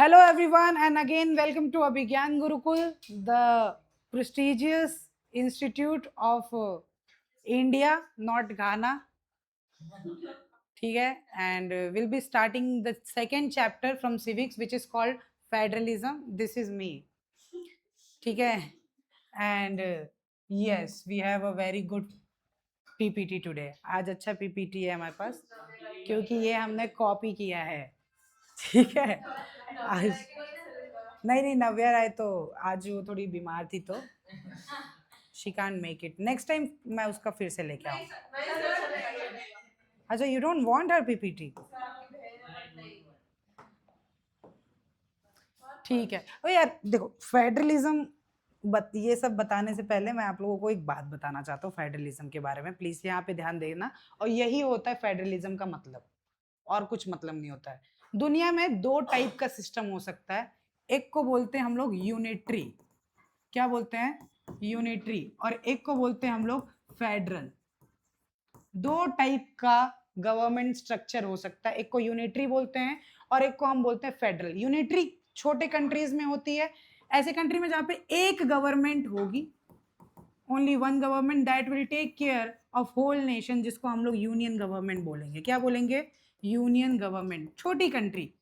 Hello everyone and again welcome to Abhigyan Gurukul, the prestigious institute of India, not Ghana. Okay, and we'll be starting the second chapter from civics which is called federalism. This is me. Okay, and yes, we have a very good PPT today. आज अच्छा PPT है हमारे पास क्योंकि ये हमने copy किया है. ठीक है आज नहीं नहीं नव्या राय तो आज वो थोड़ी बीमार थी तो she can't make it. Next time मैं उसका फिर से लेके आऊँ. अच्छा you don't want her PPT. ठीक है. ओ यार देखो फेडरलिज्म ये सब बताने से पहले मैं आप लोगों को एक बात बताना चाहता हूँ फेडरलिज्म के बारे में. प्लीज यहाँ पे ध्यान देना. और यही होता है फेडरलिज्म का मतलब, और कुछ मतलब नहीं होता है. दुनिया में दो टाइप का सिस्टम हो सकता है. एक को बोलते हैं हम लोग यूनिटरी. क्या बोलते हैं? यूनिटरी. और एक को बोलते हैं हम लोग फेडरल. दो टाइप का गवर्नमेंट स्ट्रक्चर हो सकता है. एक को यूनिटरी बोलते हैं और एक को हम बोलते हैं फेडरल. यूनिटरी छोटे कंट्रीज में होती है. ऐसे कंट्री में जहां पे एक गवर्नमेंट होगी, only one government that will take care of whole nation, जिसको हम लोग यूनियन गवर्नमेंट बोलेंगे. क्या बोलेंगे? Union government. छोटी कंट्री.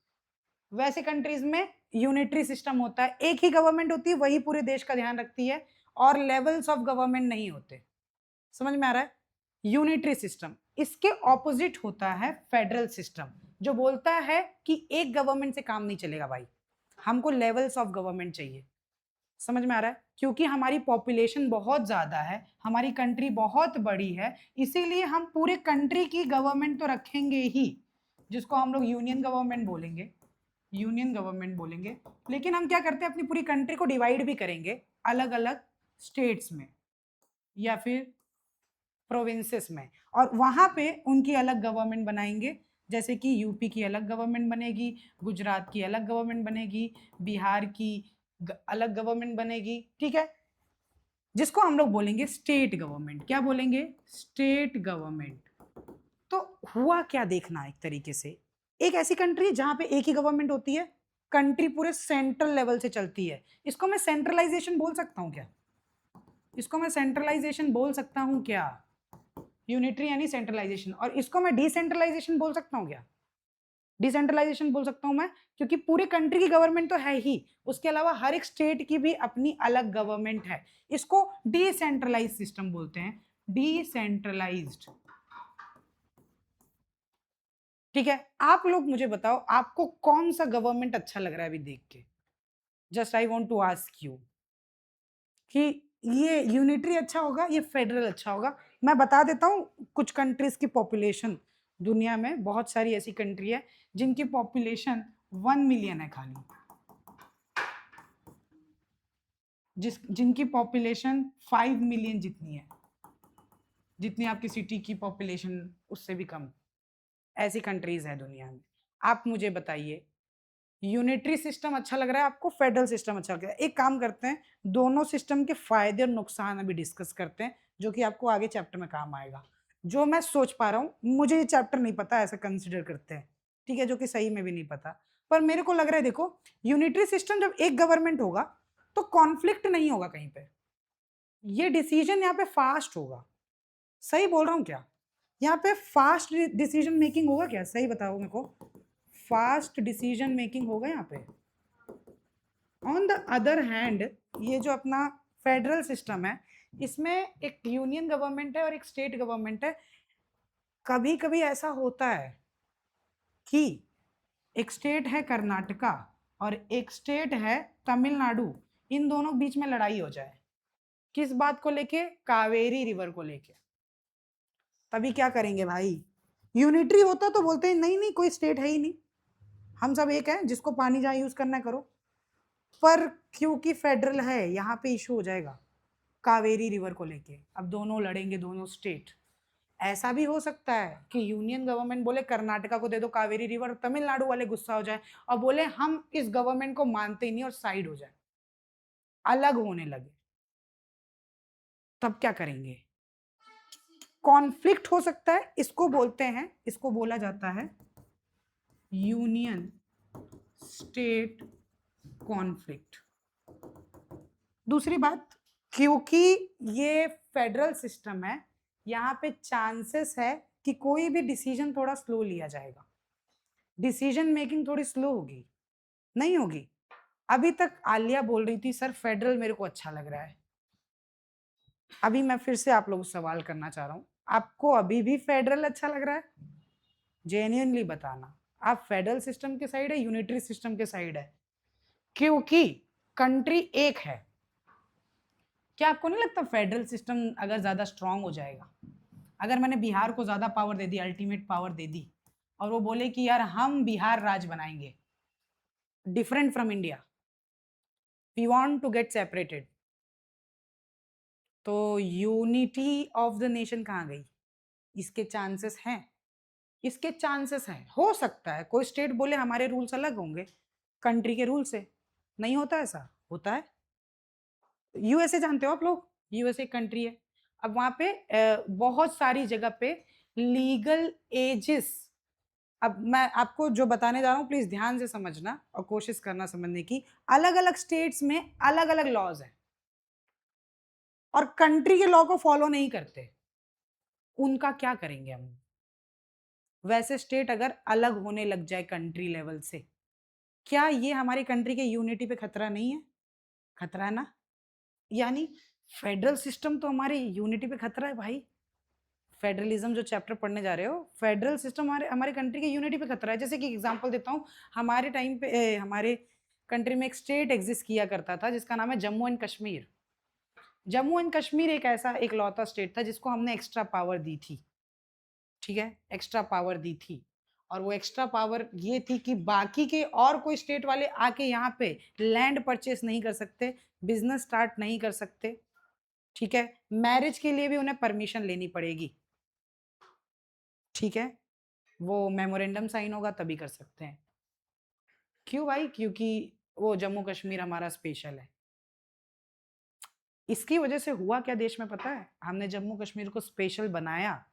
वैसे कंट्रीज में यूनिटरी सिस्टम होता है. एक ही गवर्नमेंट होती है, वही पूरे देश का ध्यान रखती है और लेवल्स ऑफ गवर्नमेंट नहीं होते. समझ में आ रहा है? Unitary system. इसके ऑपोजिट होता है फेडरल सिस्टम, जो बोलता है कि एक गवर्नमेंट से काम नहीं चलेगा भाई, हमको लेवल्स ऑफ गवर्नमेंट चाहिए. समझ में आ रहा है? क्योंकि हमारी पॉपुलेशन बहुत ज्यादा है, हमारी कंट्री बहुत बड़ी है, इसीलिए हम पूरे कंट्री की गवर्नमेंट तो रखेंगे ही, जिसको हम लोग यूनियन गवर्नमेंट बोलेंगे. यूनियन गवर्नमेंट बोलेंगे. लेकिन हम क्या करते हैं, अपनी पूरी कंट्री को डिवाइड भी करेंगे अलग अलग स्टेट्स में या फिर प्रोविंसेस में, और वहां पे उनकी अलग गवर्नमेंट बनाएंगे. जैसे कि यूपी की अलग गवर्नमेंट बनेगी, गुजरात की अलग गवर्नमेंट बनेगी, बिहार की अलग गवर्नमेंट बनेगी. ठीक है, जिसको हम लोग बोलेंगे स्टेट गवर्नमेंट. क्या बोलेंगे? State government. तो हुआ क्या देखना, एक तरीके से एक ऐसी कंट्री जहां पे एक ही गवर्नमेंट होती है, कंट्री पूरे सेंट्रल लेवल से चलती है. इसको मैं सेंट्रलाइजेशन बोल सकता हूं क्या? इसको मैं सेंट्रलाइजेशन बोल सकता हूं क्या? यूनिटरी यानी सेंट्रलाइजेशन. और इसको मैं डिसेंट्रलाइजेशन बोल सकता हूं क्या? डिसेंट्रलाइजेशन बोल सकता हूं मैं, क्योंकि पूरी कंट्री की गवर्नमेंट तो है ही, उसके अलावा हर एक स्टेट की भी अपनी अलग गवर्नमेंट है. इसको डिसेंट्रलाइज सिस्टम बोलते हैं. डिसेंट्रलाइज्ड. ठीक है, आप लोग मुझे बताओ आपको कौन सा गवर्नमेंट अच्छा लग रहा है अभी देख के. Just I want to ask you कि ये यूनिटरी अच्छा होगा, ये फेडरल अच्छा होगा. मैं बता देता हूँ कुछ कंट्रीज की पॉपुलेशन. दुनिया में बहुत सारी ऐसी कंट्री है जिनकी पॉपुलेशन 1 मिलियन है खाली, जिनकी पॉपुलेशन 5 मिलियन जितनी है, जितनी आपकी सिटी की पॉपुलेशन उससे भी कम. ऐसी कंट्रीज है दुनिया में. आप मुझे बताइए, यूनिटरी सिस्टम अच्छा लग रहा है आपको, फेडरल सिस्टम अच्छा लग रहा है? एक काम करते हैं, दोनों सिस्टम के फायदे और नुकसान अभी डिस्कस करते हैं, जो कि आपको आगे चैप्टर में काम आएगा. जो मैं सोच पा रहा हूँ, मुझे ये चैप्टर नहीं पता, ऐसा कंसिडर करते हैं. ठीक है, जो कि सही में भी नहीं पता, पर मेरे को लग रहा है देखो, यूनिटरी सिस्टम जब एक गवर्नमेंट होगा तो कॉन्फ्लिक्ट नहीं होगा कहीं पे. ये डिसीजन यहाँ पे फास्ट होगा. सही बोल रहा हूँ क्या? यहाँ पे फास्ट डिसीजन मेकिंग होगा क्या? सही बताओ मेरे को. फास्ट डिसीजन मेकिंग होगा यहाँ पे. ऑन द अदर हैंड, ये जो अपना फेडरल सिस्टम है, इसमें एक यूनियन गवर्नमेंट है और एक स्टेट गवर्नमेंट है. कभी कभी ऐसा होता है कि एक स्टेट है कर्नाटका और एक स्टेट है तमिलनाडु, इन दोनों बीच में लड़ाई हो जाए. किस बात को लेके? कावेरी रिवर को लेके. तभी क्या करेंगे भाई? यूनिटरी होता तो बोलते हैं नहीं नहीं कोई स्टेट है ही नहीं, हम सब एक है, जिसको पानी जहां यूज करना है करो. पर क्योंकि फेडरल है, यहाँ पे इशू हो जाएगा कावेरी रिवर को लेके. अब दोनों लड़ेंगे, दोनों स्टेट. ऐसा भी हो सकता है कि यूनियन गवर्नमेंट बोले कर्नाटका को दे दो कावेरी रिवर, तमिलनाडु वाले गुस्सा हो जाए और बोले हम इस गवर्नमेंट को मानते ही नहीं, और साइड हो जाए, अलग होने लगे. तब क्या करेंगे? कॉन्फ्लिक्ट हो सकता है. इसको बोलते हैं, इसको बोला जाता है यूनियन स्टेट कॉन्फ्लिक्ट। दूसरी बात, क्योंकि ये फेडरल सिस्टम है, यहाँ पे चांसेस है कि कोई भी डिसीजन थोड़ा स्लो लिया जाएगा, डिसीजन मेकिंग थोड़ी स्लो होगी, नहीं होगी। अभी तक आलिया बोल रही थी सर फेडरल मेरे को अच्छा लग रहा है। अभी मैं फिर से आप लोगों से सवाल करना चाह रहा हूँ, आपको अभी भी फेडरल अच्छा लग रहा है? जेन्युइनली बताना, आप फेडरल सिस्टम के साइड है, यूनिटरी सिस्टम के साइड है? क्योंकि कंट्री एक है। क्या आपको नहीं लगता फेडरल सिस्टम अगर ज्यादा स्ट्रांग हो जाएगा, अगर मैंने बिहार को ज्यादा पावर दे दी, अल्टीमेट पावर दे दी, और वो बोले कि यार हम बिहार राज बनाएंगे, different from India, we want to get separated, तो यूनिटी ऑफ द नेशन कहाँ गई? इसके चांसेस हैं, इसके चांसेस हैं। हो सकता है कोई स्टेट बोले हमारे रूल्स अलग होंगे कंट्री के रूल से, नहीं होता ऐसा? होता है। यूएसए जानते हो आप लोग? यूएसए कंट्री है, अब वहां पे बहुत सारी जगह पे लीगल एजेस, अब मैं आपको जो बताने जा रहा हूँ प्लीज ध्यान से समझना और कोशिश करना समझने की। अलग अलग स्टेट्स में अलग अलग लॉज हैं और कंट्री के लॉ को फॉलो नहीं करते, उनका क्या करेंगे हम? वैसे स्टेट अगर अलग होने लग जाए कंट्री लेवल से, क्या ये हमारी कंट्री के यूनिटी पे खतरा नहीं है? खतरा है ना। यानी फेडरल सिस्टम तो हमारी यूनिटी पे खतरा है भाई। फेडरलिज्म जो चैप्टर पढ़ने जा रहे हो, फेडरल सिस्टम हमारे हमारे कंट्री के यूनिटी पे खतरा है। जैसे कि एग्जांपल देता हूँ, हमारे टाइम पे हमारे कंट्री में एक स्टेट एग्जिस्ट किया करता था जिसका नाम है जम्मू एंड कश्मीर। जम्मू एंड कश्मीर एक ऐसा एक लौता स्टेट था जिसको हमने एक्स्ट्रा पावर दी थी, ठीक है, एक्स्ट्रा पावर दी थी। और वो एक्स्ट्रा पावर ये थी कि बाकी के और कोई स्टेट वाले आके यहाँ पे लैंड परचेस नहीं कर सकते, बिजनेस स्टार्ट नहीं कर सकते, ठीक है, मैरिज के लिए भी उन्हें परमिशन लेनी पड़ेगी, ठीक है, वो मेमोरेंडम साइन होगा तभी कर सकते हैं। क्यों भाई? क्योंकि वो जम्मू कश्मीर हमारा स्पेशल है। इसकी वजह से हुआ क्या देश में पता है? हमने जम्मू कश्मीर को स्पेशल बनाया,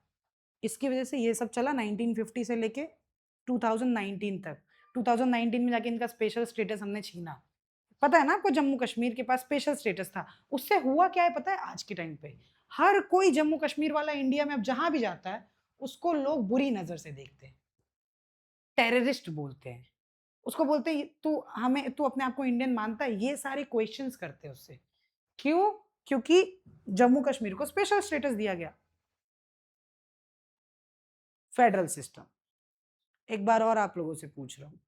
इसकी वजह से ये सब चला 1950 से लेके 2019 तक। 2019 में जाके इनका स्पेशल स्टेटस हमने छीना। पता है ना आपको, जम्मू कश्मीर के पास स्पेशल स्टेटस था। उससे हुआ क्या है पता है? आज के टाइम पे हर कोई जम्मू कश्मीर वाला इंडिया में अब जहां भी जाता है उसको लोग बुरी नजर से देखते हैं, टेररिस्ट बोलते हैं उसको, बोलते हैं तू अपने आप को इंडियन मानता है? ये सारे क्वेश्चंस करते हैं उससे। क्यों? क्योंकि जम्मू कश्मीर को स्पेशल स्टेटस दिया गया। Federal system. एक बार और आप लोगों से पूछ रहा हूँ,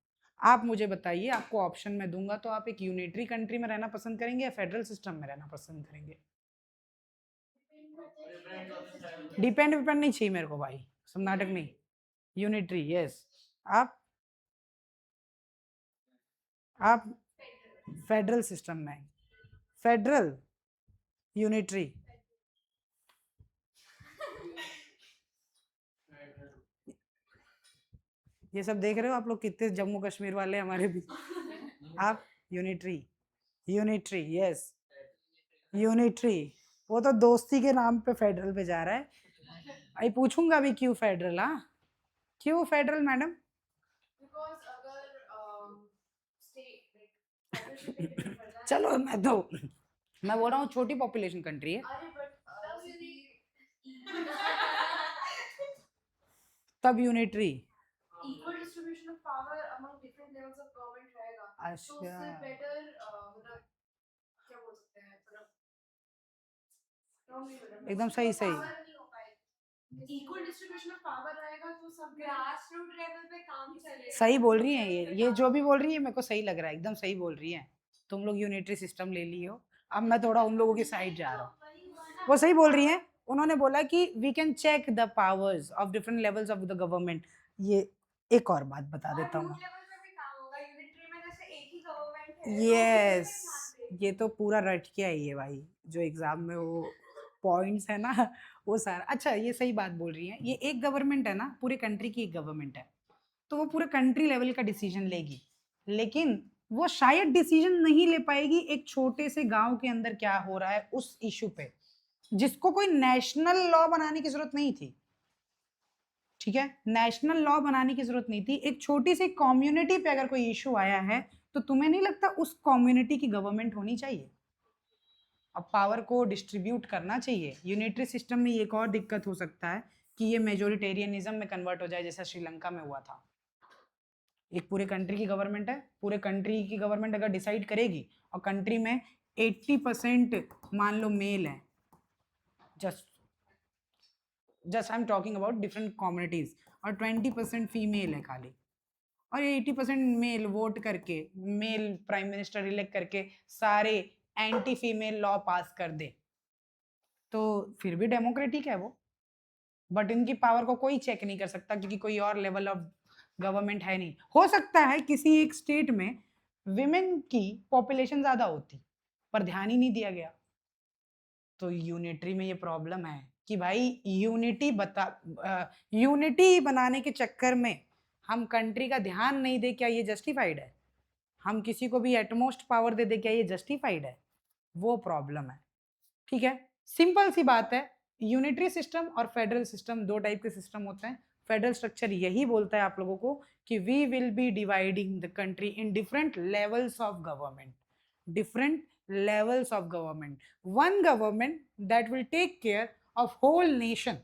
आप मुझे बताइए, आपको ऑप्शन में दूंगा तो आप एक यूनिटरी कंट्री में रहना पसंद करेंगे या फेडरल सिस्टम में रहना पसंद करेंगे? डिपेंड डिपेंड नहीं चाहिए मेरे को भाई, सब नाटक नहीं, यूनिटरी। यस। आप फेडरल सिस्टम में? Federal, unitary? ये सब देख रहे हो आप लोग कितने जम्मू कश्मीर वाले हमारे भी? आप यूनिटरी? Unitary, yes, unitary. वो तो दोस्ती के नाम पे फेडरल पे जा रहा है। अभी पूछूंगा अभी क्यों फेडरल। हाँ, क्यों फेडरल मैडम? चलो मैं बोल रहा हूँ छोटी पॉपुलेशन कंट्री है, तब unitary. Equal distribution of power among different levels of government रहेगा, तो उससे बेटर मतलब क्या बोल सकते हैं, एकदम सही सही इक्वल डिस्ट्रीब्यूशन ऑफ पावर रहेगा तो सब ग्रास रूट लेवल पे काम चलेगा। सही बोल रही हैं ये जो भी बोल रही है मेरे को सही लग रहा है, एकदम सही बोल रही है। तुम लोग यूनिटरी सिस्टम ले ली हो, अब मैं थोड़ा उन लोगों की साइड जा रहा हूँ। वो सही बोल रही हैं, उन्होंने बोला कि we can check the powers of different levels of the government. ये एक और बात बता देता हूँ, यस, ये तो पूरा रट के आई है भाई, जो एग्जाम में वो पॉइंट्स है ना वो सारा। अच्छा, ये सही बात बोल रही है, ये एक गवर्नमेंट है ना, पूरे कंट्री की एक गवर्नमेंट है, तो वो पूरे कंट्री लेवल का डिसीजन लेगी, लेकिन वो शायद डिसीजन नहीं ले पाएगी एक छोटे से गांव के अंदर क्या हो रहा है उस इशू पे, जिसको कोई नेशनल लॉ बनाने की जरूरत नहीं थी। ठीक है, नेशनल लॉ बनाने की जरूरत नहीं थी। एक छोटी सी कम्युनिटी पे अगर कोई इशू आया है तो तुम्हें नहीं लगता उस कम्युनिटी की गवर्नमेंट होनी चाहिए? अब पावर को डिस्ट्रीब्यूट करना चाहिए। यूनिटरी सिस्टम में एक और दिक्कत हो सकता है कि ये मेजोरिटेरियनिज्म में कन्वर्ट हो जाए, जैसा श्रीलंका में हुआ था। एक पूरे कंट्री की गवर्नमेंट है, पूरे कंट्री की गवर्नमेंट अगर डिसाइड करेगी और कंट्री में 80% मान लो मेल है, just just I am talking about different communities, और 20% फीमेल है खाली, और 80% मेल वोट करके, मेल प्राइम मिनिस्टर इलेक्ट करके सारे एंटी फीमेल लॉ पास कर दे, तो फिर भी डेमोक्रेटिक है वो। बट इनकी पावर को कोई चेक नहीं कर सकता क्योंकि कोई और लेवल ऑफ गवर्नमेंट है नहीं। हो सकता है किसी एक स्टेट में विमेन की पॉपुलेशन ज्यादा होती पर ध्यान ही नहीं दिया गया। तो यूनिटरी में ये प्रॉब्लम है कि भाई यूनिटी बनाने के चक्कर में हम कंट्री का ध्यान नहीं दे, क्या ये जस्टिफाइड है? हम किसी को भी एटमोस्ट पावर दे दे, क्या ये जस्टिफाइड है? वो प्रॉब्लम है। ठीक है, सिंपल सी बात है। यूनिटरी सिस्टम और फेडरल सिस्टम दो टाइप के सिस्टम होते हैं। फेडरल स्ट्रक्चर यही बोलता है आप लोगों को कि we will be dividing the country in different levels of government, different levels of government, one government that will take care of whole nation।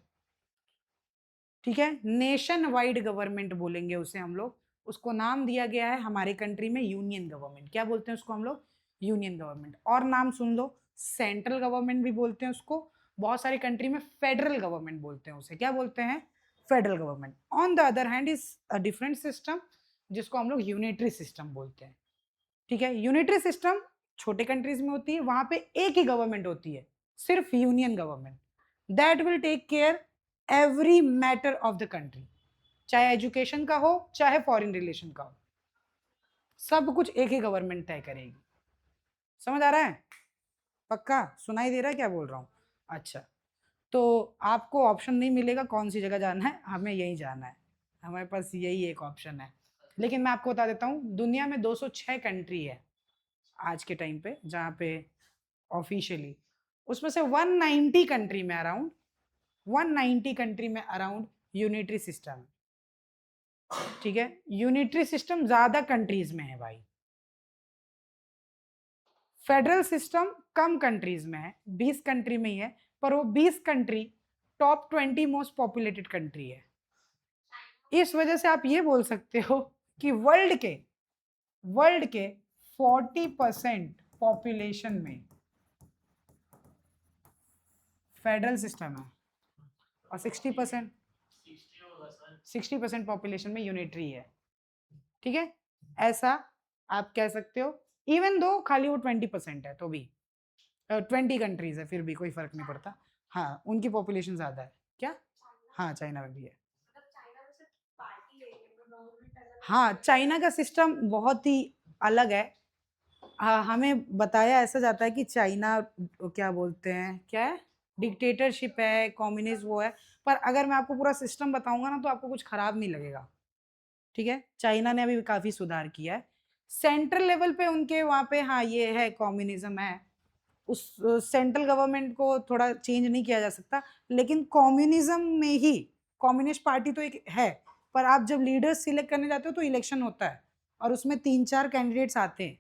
ठीक है, नेशन वाइड गवर्नमेंट बोलेंगे उसे हम लोग। उसको नाम दिया गया है हमारे कंट्री में यूनियन गवर्नमेंट। क्या बोलते हैं उसको हम लोग? Union government. और नाम सुन लो, सेंट्रल गवर्नमेंट भी बोलते हैं उसको। बहुत सारी कंट्री में फेडरल गवर्नमेंट बोलते हैं उसे। क्या बोलते हैं? Federal government. On the other hand is a different system जिसको हम लोग यूनिटरी सिस्टम बोलते हैं। ठीक है, यूनिटरी सिस्टम छोटे कंट्रीज में होती है, वहां पे एक ही गवर्नमेंट होती है, सिर्फ union government, that will take care every matter of the country, चाहे एजुकेशन का हो चाहे फॉरेन रिलेशन का हो, सब कुछ एक ही गवर्नमेंट तय करेगी। समझ आ रहा है? पक्का सुनाई दे रहा है क्या बोल रहा हूँ? अच्छा, तो आपको ऑप्शन नहीं मिलेगा कौन सी जगह जाना है, हमें यही जाना है, हमारे पास यही एक ऑप्शन है। लेकिन मैं आपको बता देता हूँ, दुनिया में 206 कंट्री है आज के टाइम पे जहाँ पे ऑफिशियली, उसमें से 190 कंट्री में अराउंड 190 कंट्री में अराउंड यूनिटरी सिस्टम। ठीक है, यूनिटरी सिस्टम ज्यादा कंट्रीज में है भाई। फेडरल सिस्टम कम कंट्रीज में है, 20 कंट्री में ही है, पर वो 20 country top 20 most populated country है। इस वजह से आप ये बोल सकते हो कि वर्ल्ड के 40% पॉपुलेशन में फेडरल सिस्टम है और 60% पॉपुलेशन में यूनिटरी है। ठीक है, ऐसा आप कह सकते हो। इवन दो खाली वो 20% है तो भी 20 कंट्रीज है, फिर भी कोई फर्क नहीं पड़ता। हाँ, उनकी पॉपुलेशन ज्यादा है। क्या? हाँ, चाइना में भी है। हाँ, चाइना का सिस्टम बहुत ही अलग है। हमें बताया ऐसा जाता है कि चाइना क्या बोलते हैं, क्या है, डिक्टेटरशिप है, कम्युनिस्ट वो है। पर अगर मैं आपको पूरा सिस्टम बताऊंगा ना तो आपको कुछ खराब नहीं लगेगा। ठीक है, चाइना ने अभी काफी सुधार किया है। सेंट्रल लेवल पे उनके वहाँ पे हाँ ये है, कम्युनिज्म है। उस सेंट्रल गवर्नमेंट को थोड़ा चेंज नहीं किया जा सकता, लेकिन कम्युनिज्म में ही, कम्युनिस्ट पार्टी तो एक है, पर आप जब लीडर्स सिलेक्ट करने जाते हो तो इलेक्शन होता है और उसमें 3-4 कैंडिडेट्स आते हैं,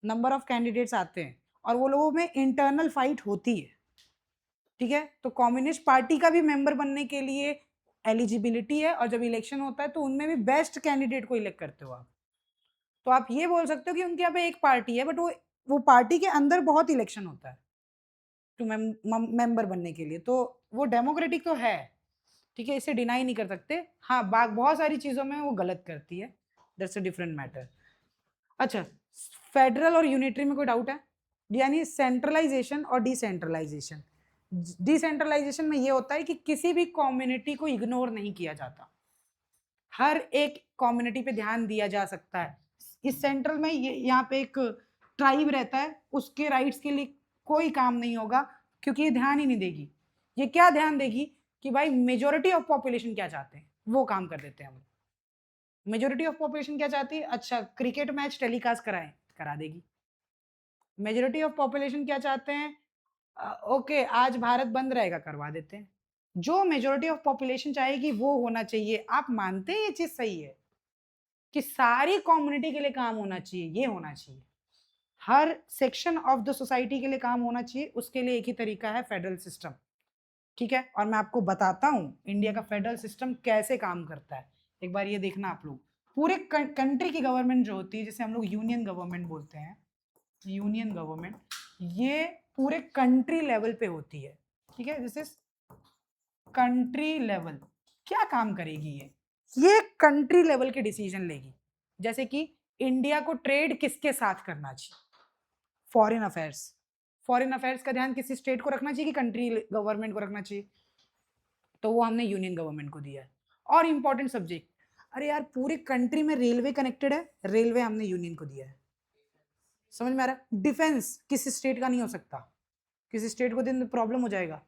नंबर ऑफ कैंडिडेट्स आते हैं, और वो लोगों में इंटरनल फाइट होती है। ठीक है, तो कम्युनिस्ट पार्टी का भी मेंबर बनने के लिए एलिजिबिलिटी है, और जब इलेक्शन होता है तो उनमें भी बेस्ट कैंडिडेट को इलेक्ट करते हो आप। तो आप ये बोल सकते हो कि उनके यहाँ पे एक पार्टी है, बट वो पार्टी के अंदर बहुत इलेक्शन होता है टू मेंबर बनने के लिए, तो वो डेमोक्रेटिक तो है। ठीक है, इसे डिनाई नहीं कर सकते। हाँ, बहुत सारी चीजों में वो गलत करती है, दैट्स अ डिफरेंट मैटर। अच्छा, फेडरल और यूनिटरी में कोई डाउट है? यानी सेंट्रलाइजेशन और डिसेंट्रलाइजेशन। डिसेंट्रलाइजेशन में ये होता है कि किसी भी कम्युनिटी को इग्नोर नहीं किया जाता, हर एक कम्युनिटी पे ध्यान दिया जा सकता है। इस सेंट्रल में यहाँ पे एक ट्राइब रहता है, उसके राइट्स के लिए कोई काम नहीं होगा क्योंकि ये ध्यान ही नहीं देगी। ये क्या ध्यान देगी कि भाई मेजोरिटी ऑफ पॉपुलेशन क्या चाहते हैं, वो काम कर देते हैं हम। मेजोरिटी ऑफ पॉपुलेशन क्या चाहती है? अच्छा, क्रिकेट मैच टेलीकास्ट कराएं, करा देगी। मेजोरिटी ऑफ पॉपुलेशन क्या चाहते हैं? ओके, आज भारत बंद रहेगा, करवा देते हैं। जो मेजोरिटी ऑफ पॉपुलेशन चाहेगी वो होना चाहिए। आप मानते हैं ये चीज सही है कि सारी कम्युनिटी के लिए काम होना चाहिए, ये होना चाहिए, हर सेक्शन ऑफ द सोसाइटी के लिए काम होना चाहिए, उसके लिए एक ही तरीका है, फेडरल सिस्टम। ठीक है, और मैं आपको बताता हूं इंडिया का फेडरल सिस्टम कैसे काम करता है। एक बार ये देखना आप लोग, पूरे कंट्री की गवर्नमेंट जो होती है, जिसे हम लोग यूनियन गवर्नमेंट बोलते हैं, यूनियन गवर्नमेंट, ये पूरे कंट्री लेवल पे होती है। ठीक है, दिस इज कंट्री लेवल। क्या काम करेगी ये कंट्री लेवल के डिसीजन लेगी। जैसे कि इंडिया को ट्रेड किसके साथ करना चाहिए, फॉरेन अफेयर्स। फॉरेन अफेयर्स का ध्यान किसी स्टेट को रखना चाहिए कि कंट्री गवर्नमेंट को रखना चाहिए, तो वो हमने यूनियन गवर्नमेंट को दिया है। और इंपॉर्टेंट सब्जेक्ट, अरे यार पूरे कंट्री में रेलवे कनेक्टेड है, रेलवे हमने यूनियन को दिया है। समझ में आ रहा है? डिफेंस किसी स्टेट का नहीं हो सकता, किसी स्टेट को दे तो प्रॉब्लम हो जाएगा,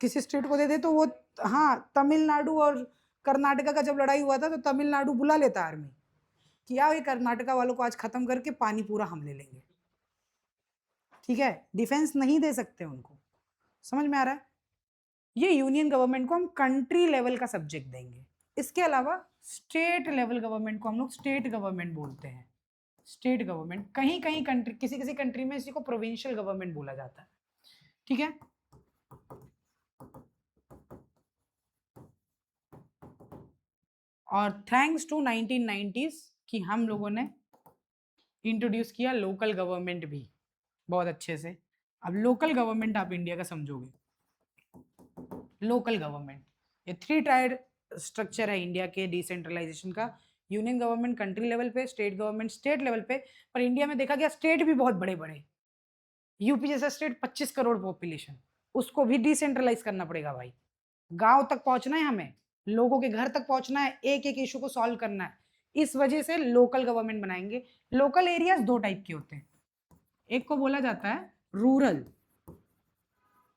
किसी स्टेट को दे दे तो वो, हाँ, तमिलनाडु और कर्नाटका का जब लड़ाई हुआ था तो तमिलनाडु बुला लेता आर्मी कि आओ ये कर्नाटका वालों को आज खत्म करके पानी पूरा हम ले लेंगे। ठीक है, डिफेंस नहीं दे सकते उनको। समझ में आ रहा है? ये यूनियन गवर्नमेंट को हम कंट्री लेवल का सब्जेक्ट देंगे। इसके अलावा स्टेट लेवल गवर्नमेंट को हम लोग स्टेट गवर्नमेंट बोलते हैं। स्टेट गवर्नमेंट, कहीं कहीं कंट्री, किसी किसी कंट्री में इसी को प्रोविंशियल गवर्नमेंट बोला जाता है। ठीक है, और थैंक्स टू 1990s कि हम लोगों ने इंट्रोड्यूस किया लोकल गवर्नमेंट भी बहुत अच्छे से। अब लोकल गवर्नमेंट आप इंडिया का समझोगे, लोकल गवर्नमेंट, ये 3 टायर स्ट्रक्चर है इंडिया के डिसेंट्रलाइजेशन का। यूनियन गवर्नमेंट कंट्री लेवल पे, स्टेट गवर्नमेंट स्टेट लेवल पे। पर इंडिया में देखा गया स्टेट भी बहुत बड़े बड़े, यूपी जैसा स्टेट 25 करोड़ पॉपुलेशन, उसको भी डिसेंट्रलाइज करना पड़ेगा भाई। गांव तक पहुंचना है हमें, लोगों के घर तक पहुंचना है, एक एक इशू को सॉल्व करना है। इस वजह से लोकल गवर्नमेंट बनाएंगे। लोकल एरियाज 2 टाइप के होते हैं, एक को बोला जाता है रूरल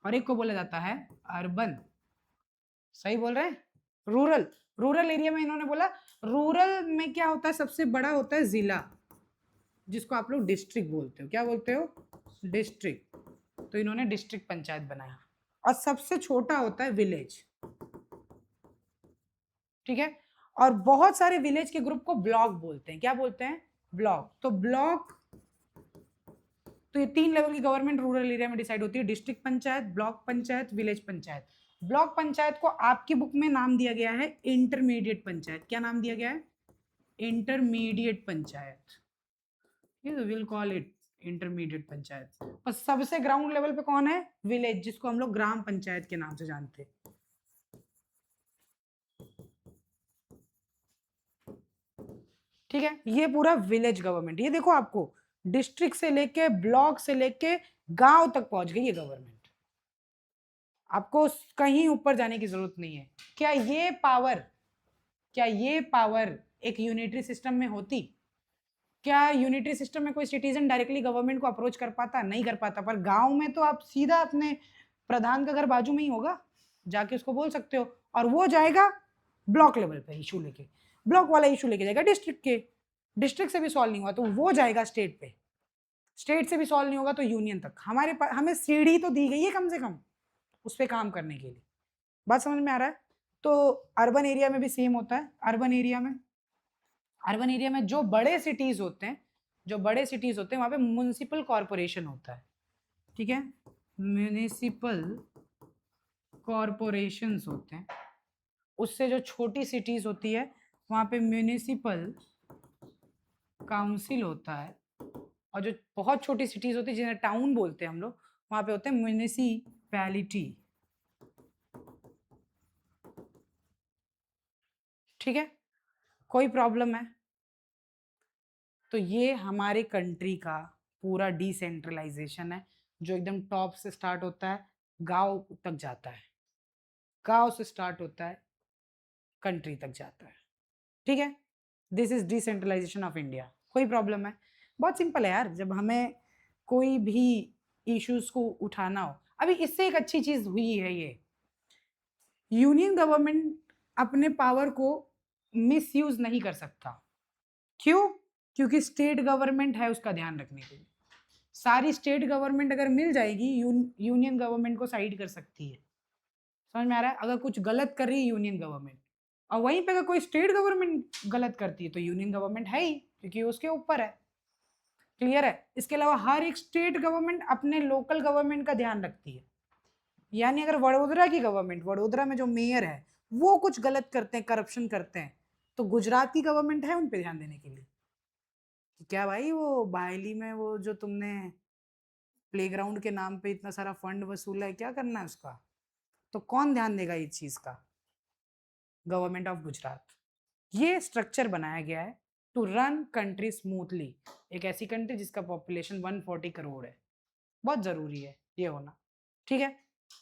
और एक को बोला जाता है अर्बन। सही बोल रहे हैं? रूरल, रूरल एरिया में इन्होंने बोला, रूरल में क्या होता है, सबसे बड़ा होता है जिला, जिसको आप लोग डिस्ट्रिक्ट बोलते हो। क्या बोलते हो? डिस्ट्रिक्ट। तो इन्होंने डिस्ट्रिक्ट पंचायत बनाया। और सबसे छोटा होता है विलेज। ठीक है, और बहुत सारे विलेज के ग्रुप को ब्लॉक बोलते हैं। क्या बोलते हैं? ब्लॉक। तो ब्लॉक, तो ये 3 लेवल की गवर्नमेंट रूरल एरिया में डिसाइड होती है, district panchayat, block panchayat, village panchayat. Block panchayat को आपकी बुक में नाम दिया गया है इंटरमीडिएट पंचायत। क्या नाम दिया गया है? Intermediate panchayat. Will call it intermediate panchayat. और सबसे ग्राउंड लेवल पे कौन है? विलेज, जिसको हम लोग ग्राम पंचायत के नाम से जानते हैं। ठीक है, ये पूरा विलेज गवर्नमेंट। ये देखो आपको डिस्ट्रिक्ट से लेके, ब्लॉक से लेके गांव तक पहुंच गई ये गवर्नमेंट। आपको कहीं ऊपर जाने की जरूरत नहीं है। क्या ये पावर, क्या ये पावर एक यूनिटरी सिस्टम में होती? क्या यूनिटरी सिस्टम में कोई सिटीजन डायरेक्टली गवर्नमेंट को अप्रोच कर पाता? नहीं कर पाता। पर गांव में तो आप सीधा अपने प्रधान का घर बाजू में ही होगा, जाके उसको बोल सकते हो, और वो जाएगा ब्लॉक लेवल पे इशू लेके, ब्लॉक वाला इशू लेके जाएगा डिस्ट्रिक्ट के, डिस्ट्रिक्ट से भी सॉल्व नहीं हुआ तो वो जाएगा स्टेट पे, स्टेट से भी सॉल्व नहीं होगा तो यूनियन तक। हमारे पास, हमें सीढ़ी तो दी गई है कम से कम उस पर काम करने के लिए। बात समझ में आ रहा है? तो अर्बन एरिया में भी सेम होता है। अर्बन एरिया में, अर्बन एरिया में जो बड़े सिटीज होते हैं, जो बड़े सिटीज होते हैं वहां पे म्युनिसिपल कॉरपोरेशन होता है। ठीक है, म्युनिसिपल कॉरपोरेशंस होते हैं। उससे जो छोटी सिटीज होती है वहां पे म्युनिसिपल काउंसिल होता है, और जो बहुत छोटी सिटीज होती है जिन्हें टाउन बोलते हैं हम लोग, वहां पे होते हैं म्युनिसिपैलिटी। ठीक है, कोई प्रॉब्लम है? तो ये हमारे कंट्री का पूरा डिसेंट्रलाइजेशन है, जो एकदम टॉप से स्टार्ट होता है, गांव तक जाता है, गांव से स्टार्ट होता है, कंट्री तक जाता है। ठीक है, this is decentralisation of India. कोई प्रॉब्लम है? बहुत सिंपल है यार, जब हमें कोई भी इश्यूज को उठाना हो। अभी इससे एक अच्छी चीज हुई है, ये यूनियन गवर्नमेंट अपने पावर को मिसयूज नहीं कर सकता। क्यों? क्योंकि स्टेट गवर्नमेंट है उसका ध्यान रखने के लिए। सारी स्टेट गवर्नमेंट अगर मिल जाएगी, यूनियन गवर्नमेंट को साइड कर सकती है। समझ में आ रहा है? अगर कुछ गलत कर रही है यूनियन गवर्नमेंट, और वहीं पे अगर कोई स्टेट गवर्नमेंट गलत करती है तो यूनियन गवर्नमेंट है ही, क्योंकि उसके ऊपर है। क्लियर है? इसके अलावा हर एक स्टेट गवर्नमेंट अपने लोकल गवर्नमेंट का ध्यान रखती है। यानी अगर वडोदरा की गवर्नमेंट, वडोदरा में जो मेयर है वो कुछ गलत करते हैं, करप्शन करते हैं, तो गुजरात की गवर्नमेंट है उन पे ध्यान देने के लिए। क्या भाई वो बायली में वो जो तुमने प्लेग्राउंड के नाम पे इतना सारा फंड वसूला है, क्या करना है उसका? तो कौन ध्यान देगा इस चीज का? Government of Gujarat. ये स्ट्रक्चर बनाया गया है टू रन कंट्री स्मूथली। एक ऐसी कंट्री जिसका पॉपुलेशन 140 करोड़ है, बहुत जरूरी है ये होना। ठीक है,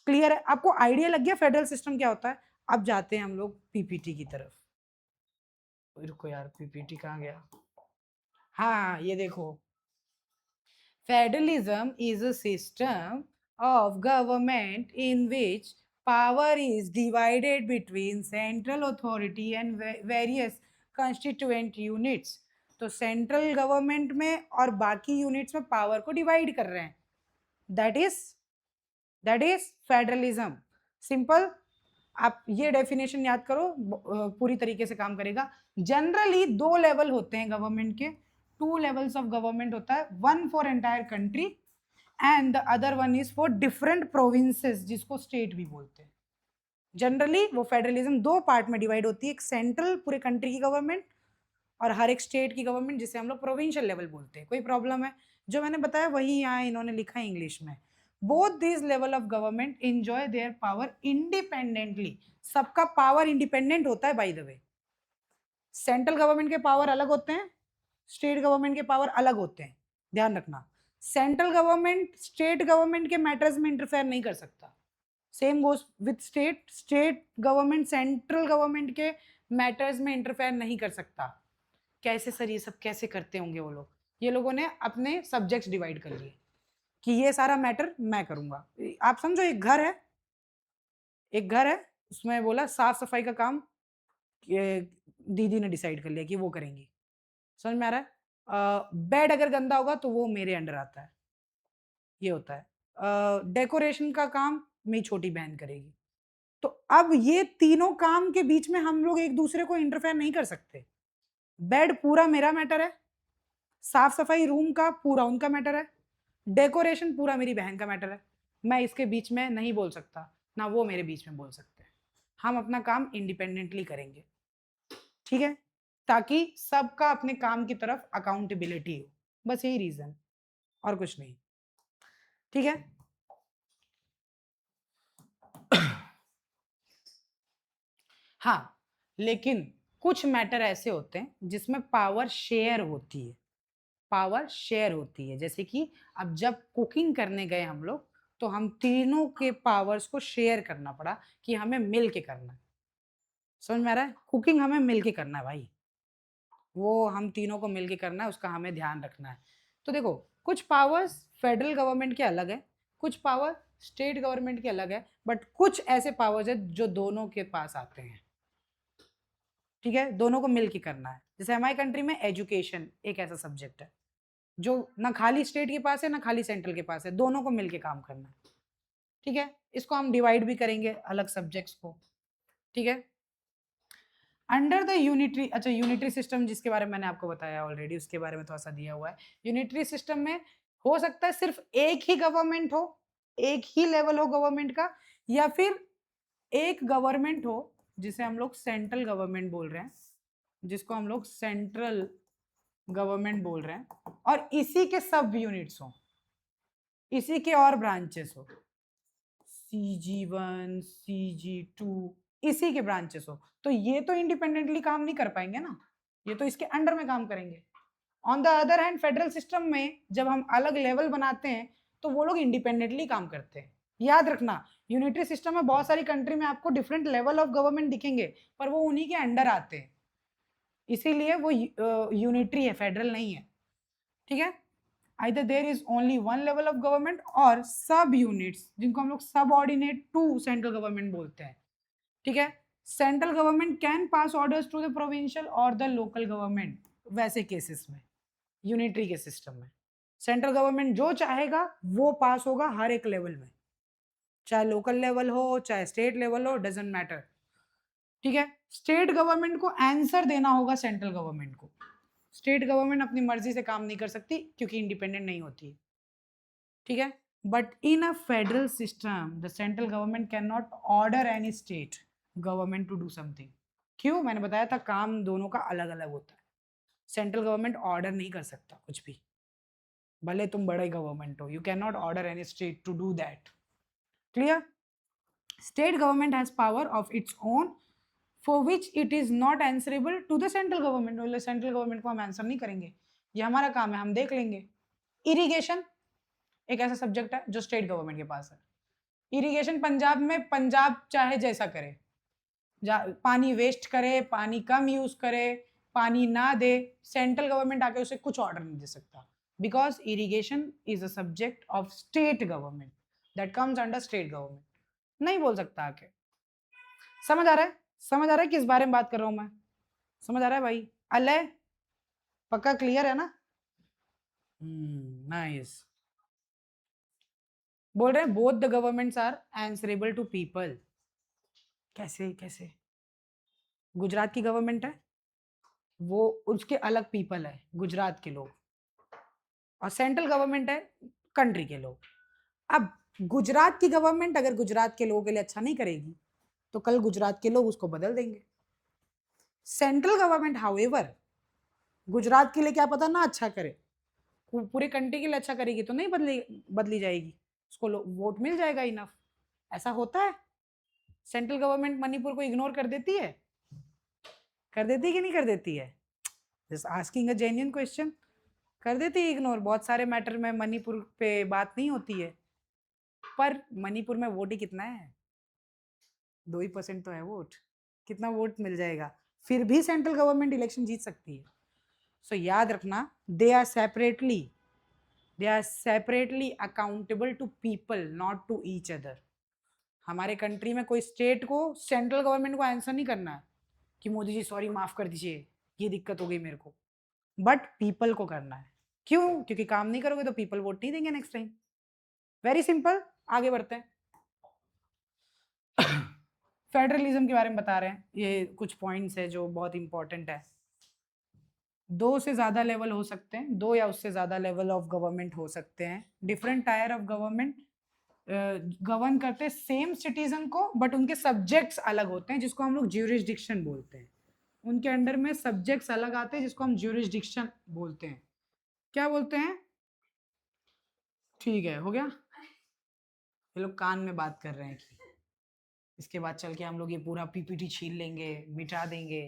क्लियर है? आपको आइडिया लग गया फेडरल सिस्टम क्या होता है? अब जाते हैं हम लोग पीपीटी की तरफ। रुको यार, पीपीटी कहाँ गया? हाँ, ये देखो, federalism is a system of government in which power is divided between central authority and various constituent units। तो सेंट्रल गवर्नमेंट में और बाकी यूनिट्स में पावर को डिवाइड कर रहे हैं। That is federalism. सिंपल। आप ये डेफिनेशन याद करो, पूरी तरीके से काम करेगा। जनरली दो लेवल होते हैं गवर्नमेंट के, टू लेवल्स ऑफ गवर्नमेंट होता है, one for entire country and the other one is for different provinces, जिसको स्टेट भी बोलते हैं। जनरली वो फेडरलिज्म दो पार्ट में डिवाइड होती है, एक सेंट्रल पूरे कंट्री की गवर्नमेंट और हर एक स्टेट की गवर्नमेंट, जिसे हम लोग प्रोविंशियल लेवल बोलते हैं। कोई प्रॉब्लम है? जो मैंने बताया वही यहाँ इन्होंने लिखा है इंग्लिश में। Both this level of government enjoy their power independently. सबका पावर इंडिपेंडेंट होता है by the way. Central government के पावर अलग होते हैं, स्टेट गवर्नमेंट के पावर अलग होते हैं, ध्यान रखना। सेंट्रल गवर्नमेंट स्टेट गवर्नमेंट के मैटर्स में इंटरफेयर नहीं कर सकता। Same goes with state, state government central government के मैटर्स में इंटरफेयर नहीं कर सकता। कैसे सर, ये सब कैसे करते होंगे वो लोग? ये लोगों ने अपने सब्जेक्ट्स डिवाइड कर लिए कि ये सारा मैटर मैं करूंगा। आप समझो, एक घर है, एक घर है, उसमें बोला साफ सफाई का काम दीदी ने डिसाइड कर लिया कि वो करेंगी। समझ में आ रहा है? बेड अगर गंदा होगा तो वो मेरे अंडर आता है, ये होता है। डेकोरेशन का काम मेरी छोटी बहन करेगी। तो अब ये तीनों काम के बीच में हम लोग एक दूसरे को इंटरफेयर नहीं कर सकते। बेड पूरा मेरा मैटर है, साफ सफाई रूम का पूरा उनका मैटर है, डेकोरेशन पूरा मेरी बहन का मैटर है। मैं इसके बीच में नहीं बोल सकता, ना वो मेरे बीच में बोल सकते हैं। हम अपना काम इंडिपेंडेंटली करेंगे, ठीक है, ताकि सबका अपने काम की तरफ अकाउंटेबिलिटी हो। बस यही रीजन, और कुछ नहीं। ठीक है। हाँ, लेकिन कुछ मैटर ऐसे होते हैं जिसमें पावर शेयर होती है, पावर शेयर होती है। जैसे कि अब जब कुकिंग करने गए हम लोग, तो हम तीनों के पावर्स को शेयर करना पड़ा कि हमें मिल के करना है। समझ में आ रहा है? कुकिंग हमें मिल के करना है भाई, वो हम तीनों को मिल के करना है, उसका हमें ध्यान रखना है। तो देखो, कुछ पावर्स फेडरल गवर्नमेंट के अलग है, कुछ पावर स्टेट गवर्नमेंट के अलग है, बट कुछ ऐसे पावर्स है जो दोनों के पास आते हैं। ठीक है, दोनों को मिल के करना है। जैसे हमारी कंट्री में एजुकेशन एक ऐसा सब्जेक्ट है जो ना खाली स्टेट के पास है ना खाली सेंट्रल के पास है, दोनों को मिलके काम करना है। ठीक है, इसको हम डिवाइड भी करेंगे अलग सब्जेक्ट्स को। ठीक है, अंडर द यूनिटरी, अच्छा यूनिटरी सिस्टम जिसके बारे में मैंने आपको बताया ऑलरेडी, उसके बारे में थोड़ा सा दिया हुआ है। यूनिटरी सिस्टम में हो सकता है सिर्फ एक ही गवर्नमेंट हो, एक ही लेवल हो गवर्नमेंट का, या फिर एक गवर्नमेंट हो जिसे हम लोग सेंट्रल गवर्नमेंट बोल रहे हैं, जिसको हम लोग सेंट्रल गवर्नमेंट बोल रहे हैं, और इसी के सब यूनिट्स हो, इसी के और ब्रांचेस हो, CG1 CG2, इसी के ब्रांचेस हो। तो ये तो इंडिपेंडेंटली काम नहीं कर पाएंगे ना, ये तो इसके अंडर में काम करेंगे। On the other hand federal system में जब हम अलग लेवल बनाते हैं तो वो लोग इंडिपेंडेंटली काम करते हैं। याद रखना, यूनिटरी सिस्टम में बहुत सारी कंट्री में आपको डिफरेंट लेवल ऑफ गवर्नमेंट दिखेंगे, पर वो उन्हीं के अंडर आते हैं, इसीलिए वो यूनिटरी है, फेडरल नहीं है। ठीक है, either there is only one level of government और सब यूनिट्स जिनको हम लोग सब ऑर्डिनेट टू सेंट्रल गवर्नमेंट बोलते हैं। ठीक है, central government can pass orders to the provincial और द लोकल गवर्नमेंट, वैसे केसेस में यूनिटरी के सिस्टम में सेंट्रल गवर्नमेंट जो चाहेगा वो पास होगा हर एक लेवल में। चाहे लोकल लेवल हो चाहे स्टेट लेवल हो, डजेंट मैटर। ठीक है, स्टेट गवर्नमेंट को आंसर देना होगा सेंट्रल गवर्नमेंट को। स्टेट गवर्नमेंट अपनी मर्जी से काम नहीं कर सकती क्योंकि इंडिपेंडेंट नहीं होती। ठीक है, but in a federal system the central government can not order any state government to do something. क्यों? मैंने बताया था काम दोनों का अलग अलग होता है। सेंट्रल गवर्नमेंट ऑर्डर नहीं कर सकता कुछ भी, भले तुम बड़े गवर्नमेंट हो, you can not order any state to do that. Clear? State government has power of its own for which it is not answerable to the central government. बोले सेंट्रल गवर्नमेंट को हम आंसर नहीं करेंगे, ये हमारा काम है, हम देख लेंगे। इरिगेशन एक ऐसा सब्जेक्ट है जो स्टेट गवर्नमेंट के पास है। इरिगेशन पंजाब में, पंजाब चाहे जैसा करे, पानी वेस्ट करे, पानी कम यूज करे, पानी ना दे, सेंट्रल गवर्नमेंट आके उसे कुछ ऑर्डर नहीं दे सकता, because irrigation is a subject of state government, that comes under state government. नहीं बोल सकता आके। समझ आ रहा है? समझ आ रहा है किस बारे में बात कर रहा हूं मैं? समझ आ रहा है भाई? अल्ले पक्का क्लियर है ना? नाइस। बोल रहे हैं both the governments are answerable to people. कैसे कैसे? गुजरात की गवर्नमेंट है, वो उसके अलग पीपल है, गुजरात के लोग, और सेंट्रल गवर्नमेंट है कंट्री के लोग। अब गुजरात की गवर्नमेंट अगर गुजरात के लोगों के लिए अच्छा नहीं करेगी तो कल गुजरात के लोग उसको बदल देंगे। सेंट्रल गवर्नमेंट हाउएवर गुजरात के लिए क्या पता ना अच्छा करे, पूरे कंट्री के लिए अच्छा करेगी तो नहीं बदली जाएगी, उसको वोट मिल जाएगा इनफ। ऐसा होता है। सेंट्रल गवर्नमेंट मणिपुर को इग्नोर कर देती है, कर देती है कि नहीं कर देती है? Just asking a genuine question. कर देती है इग्नोर, बहुत सारे मैटर में मणिपुर पे बात नहीं होती है। पर मणिपुर में वोट ही कितना है? 2% तो है वोट, कितना वोट मिल जाएगा? फिर भी सेंट्रल गवर्नमेंट इलेक्शन जीत सकती है। सो याद रखना, they are separately accountable to people, not to each other. हमारे कंट्री में कोई स्टेट को सेंट्रल गवर्नमेंट को आंसर नहीं करना है कि मोदी जी सॉरी माफ कर दीजिए, ये दिक्कत हो गई मेरे को, बट पीपल को करना है। क्यों? क्योंकि काम नहीं करोगे तो पीपल वोट नहीं देंगे नेक्स्ट टाइम। Very simple. आगे बढ़ते हैं। फेडरलिज्म के बारे में बता रहे हैं, ये कुछ पॉइंट्स है जो बहुत इंपॉर्टेंट है। 2 से ज्यादा लेवल हो सकते हैं, 2 या उससे ज्यादा लेवल ऑफ गवर्नमेंट हो सकते हैं। Different tyre of government govern करते हैं सेम सिटीजन को, बट उनके सब्जेक्ट्स अलग होते हैं जिसको हम लोग ज्यूरिसडिक्शन बोलते हैं। उनके अंडर में सब्जेक्ट्स अलग आते हैं जिसको हम ज्यूरिसडिक्शन बोलते हैं। क्या बोलते हैं? ठीक है, हो गया। ये लोग कान में बात कर रहे हैं कि इसके बाद चल के हम लोग ये पूरा पीपीटी छीन लेंगे, मिटा देंगे।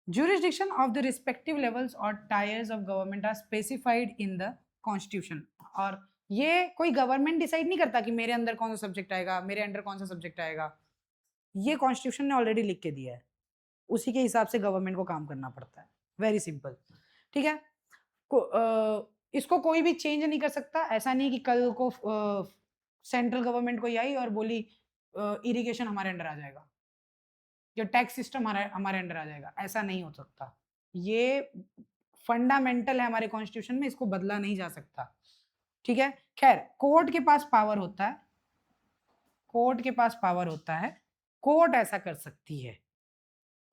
Jurisdiction of the respective levels or tiers of government are specified in the constitution। और ये कोई गवर्नमेंट डिसाइड नहीं करता कि मेरे अंदर कौन सा सब्जेक्ट आएगा, मेरे अंडर कौन सा सब्जेक्ट आएगा। ये कॉन्स्टिट्यूशन ने ऑलरेडी लिख के दिया है, उसी के हिसाब से गवर्नमेंट को काम करना पड़ता है। Very simple. ठीक है, इसको कोई भी चेंज नहीं कर सकता। ऐसा नहीं कि कल को सेंट्रल गवर्नमेंट कोई आई और बोली इरिगेशन हमारे अंडर आ जाएगा या टैक्स सिस्टम हमारे अंडर आ जाएगा, ऐसा नहीं हो सकता। ये फंडामेंटल है हमारे कॉन्स्टिट्यूशन में, इसको बदला नहीं जा सकता। ठीक है, खैर कोर्ट के पास पावर होता है, कोर्ट के पास पावर होता है, कोर्ट ऐसा कर सकती है।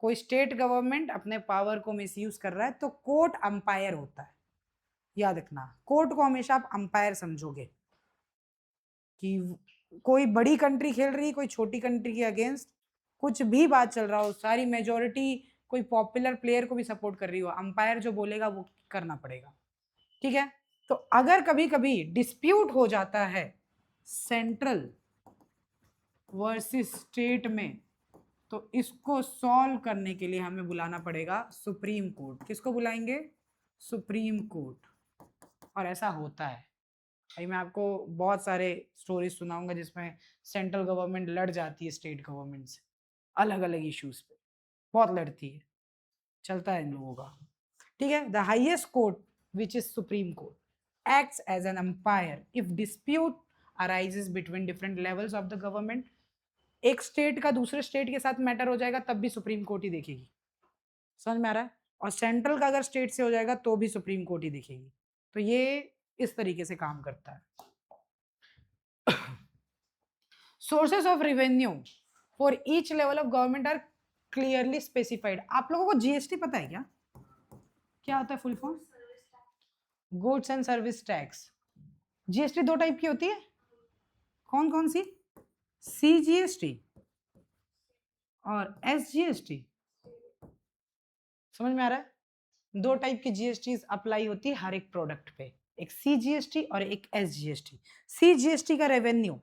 कोई स्टेट गवर्नमेंट अपने पावर को मिसयूज कर रहा है तो कोर्ट अंपायर होता है। याद रखना, कोर्ट को हमेशा आप अंपायर समझोगे कि कोई बड़ी कंट्री खेल रही है कोई छोटी कंट्री के अगेंस्ट, कुछ भी बात चल रहा हो, सारी मेजोरिटी कोई पॉपुलर प्लेयर को भी सपोर्ट कर रही हो, अंपायर जो बोलेगा वो करना पड़ेगा। ठीक है, तो अगर कभी कभी डिस्प्यूट हो जाता है सेंट्रल वर्सेस स्टेट में, तो इसको सॉल्व करने के लिए हमें बुलाना पड़ेगा सुप्रीम कोर्ट। किसको बुलाएंगे? Supreme court. और ऐसा होता है भाई, मैं आपको बहुत सारे स्टोरीज सुनाऊंगा जिसमें सेंट्रल गवर्नमेंट लड़ जाती है स्टेट गवर्नमेंट से, अलग अलग इश्यूज पे बहुत लड़ती है, चलता है इन लोगों का। ठीक है, the highest court which is supreme court acts as an umpire if dispute arises between different levels of the government. एक स्टेट का दूसरे स्टेट के साथ मैटर हो जाएगा तब भी सुप्रीम कोर्ट ही देखेगी। समझ में आ रहा है? और सेंट्रल का अगर स्टेट से हो जाएगा तो भी सुप्रीम कोर्ट ही देखेगी। तो ये इस तरीके से काम करता है। Sources of revenue for each level of government are clearly specified. आप लोगों को जीएसटी पता है क्या? क्या होता है full form? Goods and service tax. GST दो टाइप की होती है, कौन कौन सी? सीजीएसटी और एसजीएसटी। समझ में आ रहा है? दो टाइप की जीएसटी अप्लाई होती है हर एक प्रोडक्ट पे, एक सीजीएसटी और एक एसजीएसटी। सीजीएसटी का रेवेन्यू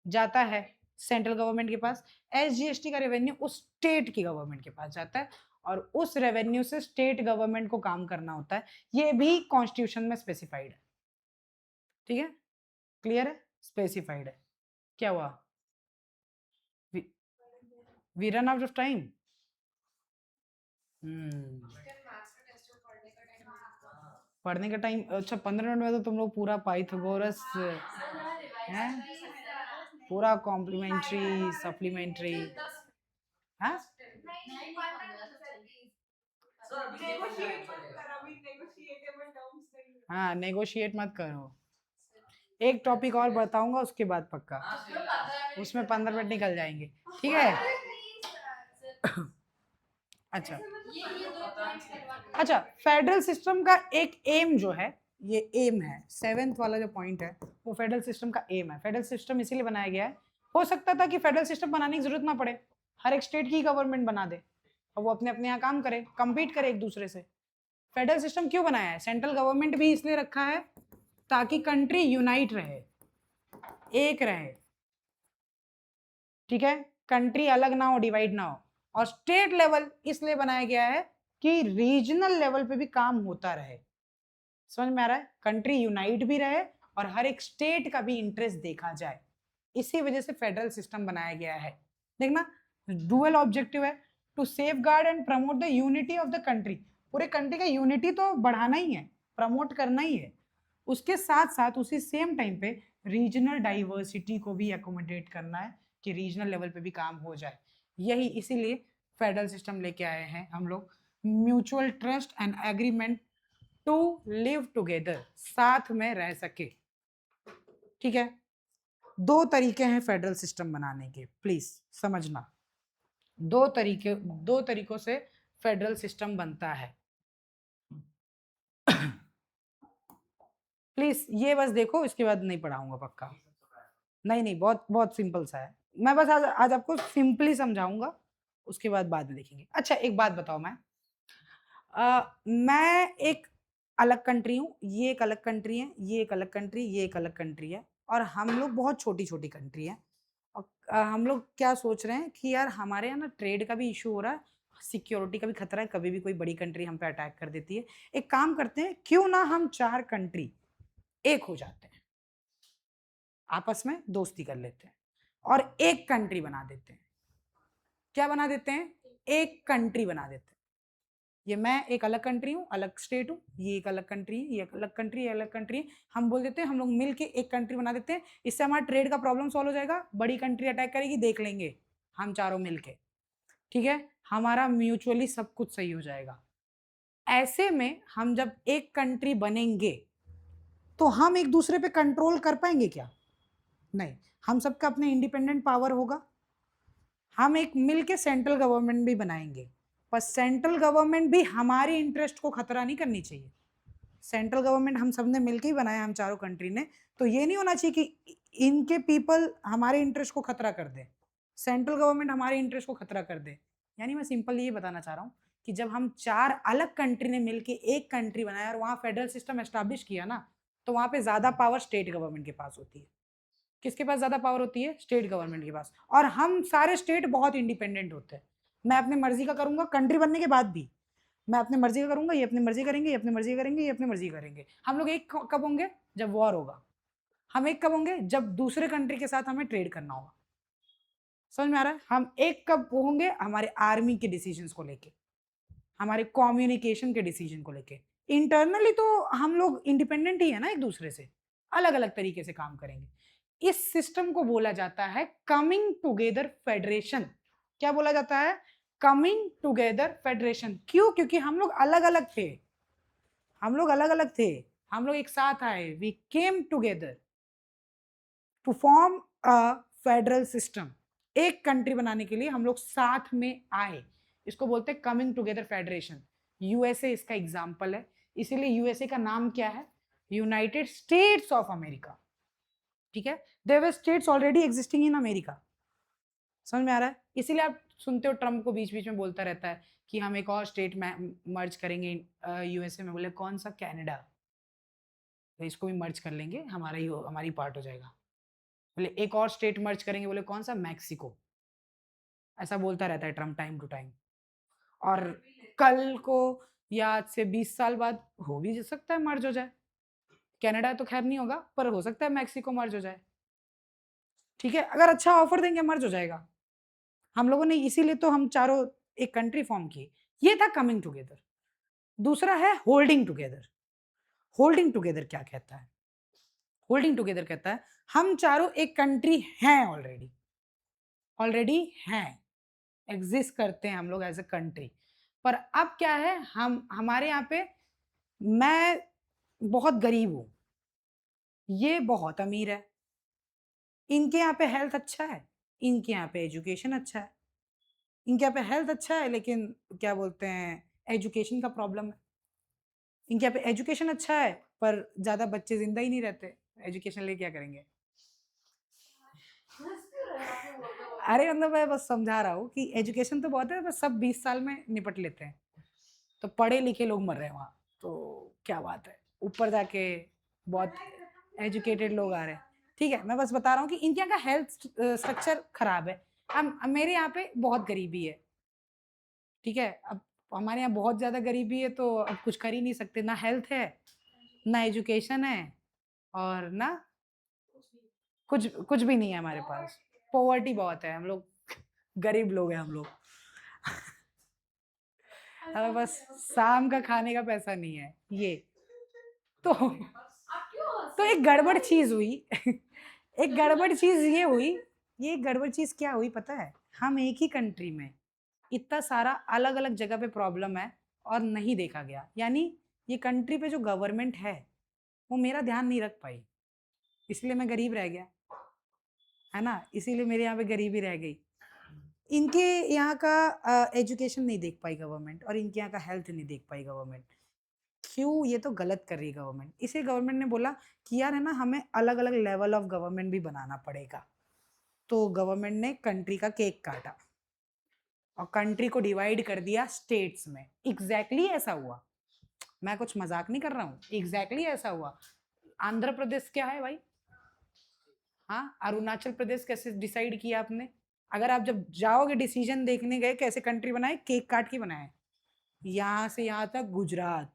जाता है सेंट्रल गवर्नमेंट के पास, एसजीएसटी का रेवेन्यू उस स्टेट की गवर्नमेंट के पास जाता है, और उस रेवेन्यू से स्टेट गवर्नमेंट को काम करना होता है। ये भी कॉन्स्टिट्यूशन में स्पेसिफाइड है। ठीक है, क्लियर है, स्पेसिफाइड है। क्या हुआ? We run out of time. पढ़ने का टाइम? अच्छा 15 मिनट में तो तुम लोग पूरा पाइथागोरस है, पूरा कॉम्प्लीमेंट्री सप्लीमेंट्री। हाँ हाँ, नेगोशिएट मत करो। एक टॉपिक और बताऊंगा उसके बाद पक्का, उसमें 15 मिनट निकल जाएंगे। ठीक है। अच्छा अच्छा, फेडरल सिस्टम का एक एम जो है, ये एम है, 7th वाला जो पॉइंट है वो फेडरल सिस्टम का एम है। फेडरल सिस्टम इसीलिए बनाया गया है, हो सकता था कि फेडरल सिस्टम बनाने की जरूरत ना पड़े, हर एक स्टेट की गवर्नमेंट बना दे और वो अपने अपने यहाँ काम करे, compete करे एक दूसरे से। फेडरल सिस्टम क्यों बनाया है? सेंट्रल गवर्नमेंट भी इसलिए रखा है ताकि कंट्री यूनाइट रहे, एक रहे। ठीक है, कंट्री अलग ना हो, डिवाइड ना हो। और स्टेट लेवल इसलिए बनाया गया है कि रीजनल लेवल पे भी काम होता रहे। समझ में आ रहा है? कंट्री यूनाइट भी रहे और हर एक स्टेट का भी इंटरेस्ट देखा जाए, इसी वजह से फेडरल सिस्टम बनाया गया है। देखना, डुअल ऑब्जेक्टिव है, to safeguard and promote the unity of the country. पूरे कंट्री का यूनिटी तो बढ़ाना ही है, प्रमोट करना ही है, उसके साथ साथ उसी सेम टाइम पे रीजनल डाइवर्सिटी को भी एकोमोडेट करना है कि रीजनल लेवल पे भी काम हो जाए। यही इसीलिए फेडरल सिस्टम लेके आए हैं हम लोग, mutual trust and agreement to live together, साथ में रह सके। ठीक है, दो तरीके हैं फेडरल सिस्टम बनाने के, प्लीज समझना। दो तरीकों से फेडरल सिस्टम बनता है। प्लीज ये बस देखो, इसके बाद नहीं पढ़ाऊंगा पक्का। नहीं नहीं, बहुत बहुत सिंपल सा है, मैं बस आज आपको सिंपली समझाऊंगा, उसके बाद में देखेंगे। अच्छा एक बात बताओ, मैं एक अलग कंट्री हूँ, ये एक अलग कंट्री है, ये एक अलग कंट्री, ये एक अलग कंट्री है, और हम लोग बहुत छोटी छोटी कंट्री है। और हम लोग क्या सोच रहे हैं कि यार हमारे यहाँ ना ट्रेड का भी इशू हो रहा है, सिक्योरिटी का भी खतरा है, कभी भी कोई बड़ी कंट्री हम पे अटैक कर देती है। एक काम करते हैं, क्यों ना हम 4 कंट्री एक हो जाते हैं, आपस में दोस्ती कर लेते हैं और एक कंट्री बना देते हैं। क्या बना देते हैं? एक कंट्री बना देते हैं। ये मैं एक अलग कंट्री हूँ, अलग स्टेट हूँ, ये एक अलग कंट्री है, ये एक अलग कंट्री है, अलग कंट्री है। हम बोल देते हैं हम लोग मिल के एक कंट्री बना देते हैं, इससे हमारा ट्रेड का प्रॉब्लम सॉल्व हो जाएगा। बड़ी कंट्री अटैक करेगी, देख लेंगे हम चारों मिल के, ठीक है, हमारा म्यूचुअली सब कुछ सही हो जाएगा। ऐसे में हम जब एक कंट्री बनेंगे तो हम एक दूसरे पे कंट्रोल कर पाएंगे क्या? नहीं, हम सबका अपने इंडिपेंडेंट पावर होगा। हम एक मिलके सेंट्रल गवर्नमेंट भी बनाएंगे, पर सेंट्रल गवर्नमेंट भी हमारी इंटरेस्ट को खतरा नहीं करनी चाहिए। सेंट्रल गवर्नमेंट हम सबने मिलके ही बनाया, हम चारों कंट्री ने, तो ये नहीं होना चाहिए कि इनके पीपल हमारे इंटरेस्ट को खतरा कर दे, सेंट्रल गवर्नमेंट हमारे इंटरेस्ट को खतरा कर दे। यानी मैं सिंपल ये बताना चाह रहा हूँ कि जब हम 4 अलग कंट्री ने मिलके एक कंट्री बनाया और वहां फेडरल सिस्टम एस्टैब्लिश किया ना, तो वहां पे ज्यादा पावर स्टेट गवर्नमेंट के पास होती है। किसके पास ज्यादा पावर होती है? स्टेट गवर्नमेंट के पास। और हम सारे स्टेट बहुत इंडिपेंडेंट होते हैं, मैं अपनी मर्जी का करूंगा कंट्री बनने के बाद भी, मैं अपनी मर्जी का करूंगा, ये अपनी मर्जी करेंगे, ये अपनी मर्जी करेंगे, ये अपनी मर्जी करेंगे। हम लोग एक कब होंगे? जब वॉर होगा। हम एक कब होंगे? जब दूसरे कंट्री के साथ हमें ट्रेड करना होगा। समझ में आ रहा है? हम एक कब होंगे? हमारे आर्मी के डिसीजंस को लेके, हमारे कम्युनिकेशन के डिसीजन को लेके। इंटरनली तो हम लोग इंडिपेंडेंट ही है ना, एक दूसरे से अलग अलग तरीके से काम करेंगे। इस सिस्टम को बोला जाता है कमिंग टुगेदर फेडरेशन। क्या बोला जाता है? Coming together federation. क्यों? क्योंकि हम लोग अलग अलग थे, हम लोग अलग अलग थे, हम लोग एक साथ आए, we came together to form a federal system, एक कंट्री बनाने के लिए हम लोग साथ में आए, इसको बोलते हैं कमिंग टुगेदर फेडरेशन। यूएसए इसका एग्जाम्पल है, इसीलिए यूएसए का नाम क्या है, यूनाइटेड स्टेट्स ऑफ अमेरिका। ठीक है, there were states already existing in America. समझ में आ रहा है? इसीलिए आप सुनते हो ट्रम्प को बीच बीच में बोलता रहता है कि हम एक और स्टेट में मर्ज करेंगे यूएसए में। बोले कौन सा? कनाडा, तो इसको भी मर्ज कर लेंगे, हमारा ही हमारी पार्ट हो जाएगा। बोले एक और स्टेट मर्ज करेंगे, बोले कौन सा? मैक्सिको। ऐसा बोलता रहता है ट्रम्प टाइम टू टाइम। और कल को या आज से 20 साल बाद हो भी सकता है मर्ज हो जाए। कनाडा तो खैर नहीं होगा, पर हो सकता है मैक्सिको मर्ज हो जाए। ठीक है, अगर अच्छा ऑफर देंगे मर्ज हो जाएगा। हम लोगों ने इसीलिए तो हम चारों एक कंट्री फॉर्म की। ये था कमिंग टुगेदर। दूसरा है होल्डिंग टुगेदर। होल्डिंग टुगेदर क्या कहता है? होल्डिंग टुगेदर कहता है हम चारों एक कंट्री हैं, ऑलरेडी ऑलरेडी हैं, एग्जिस्ट करते हैं हम लोग एज ए कंट्री। पर अब क्या है, हम हमारे यहाँ पे मैं बहुत गरीब हूं, ये बहुत अमीर है, इनके यहाँ पे हेल्थ अच्छा है, इनके यहाँ पे एजुकेशन अच्छा है, इनके यहाँ पे हेल्थ अच्छा है लेकिन क्या बोलते हैं एजुकेशन का प्रॉब्लम है। इनके यहाँ पे एजुकेशन अच्छा है पर ज्यादा बच्चे जिंदा ही नहीं रहते, एजुकेशन ले क्या करेंगे? अरे मतलब मैं बस समझा रहा हूँ कि एजुकेशन तो बहुत है, बस सब 20 साल में निपट लेते हैं। तो पढ़े लिखे लोग मर रहे हैं वहाँ, तो क्या बात है, ऊपर जाके बहुत एजुकेटेड लोग आ रहे हैं। ठीक है, मैं बस बता रहा हूँ कि इनके यहाँ का हेल्थ स्ट्रक्चर खराब है। हम मेरे यहाँ पे बहुत गरीबी है। ठीक है, अब हमारे यहाँ बहुत ज्यादा गरीबी है तो अब कुछ कर ही नहीं सकते, ना हेल्थ है, ना एजुकेशन है, और ना कुछ कुछ भी नहीं है हमारे पास। पॉवर्टी बहुत है, हम लोग गरीब लोग हैं हम लोग। हमें बस शाम का खाने का पैसा नहीं है ये तो एक गड़बड़ चीज हुई एक गड़बड़ चीज ये हुई, ये गड़बड़ चीज क्या हुई पता है? हम एक ही कंट्री में इतना सारा अलग अलग जगह पे प्रॉब्लम है और नहीं देखा गया, यानी ये कंट्री पे जो गवर्नमेंट है वो मेरा ध्यान नहीं रख पाई, इसलिए मैं गरीब रह गया, है ना, इसीलिए मेरे यहाँ पे गरीबी रह गई। इनके यहाँ का एजुकेशन नहीं देख पाई गवर्नमेंट, और इनके यहाँ का हेल्थ नहीं देख पाई गवर्नमेंट। क्यों? ये तो गलत कर रही है गवर्नमेंट। इसे गवर्नमेंट ने बोला कि यार है ना, हमें अलग अलग लेवल ऑफ गवर्नमेंट भी बनाना पड़ेगा। तो गवर्नमेंट ने कंट्री का केक काटा और कंट्री को डिवाइड कर दिया स्टेट्स में। एग्जैक्टली ऐसा हुआ, मैं कुछ मजाक नहीं कर रहा हूँ, एग्जैक्टली ऐसा हुआ। आंध्र प्रदेश क्या है भाई? हाँ, अरुणाचल प्रदेश कैसे डिसाइड किया आपने? अगर आप जब जाओगे डिसीजन देखने गए कैसे कंट्री बनाए, केक काट के बनाए, यहाँ से यहाँ तक गुजरात,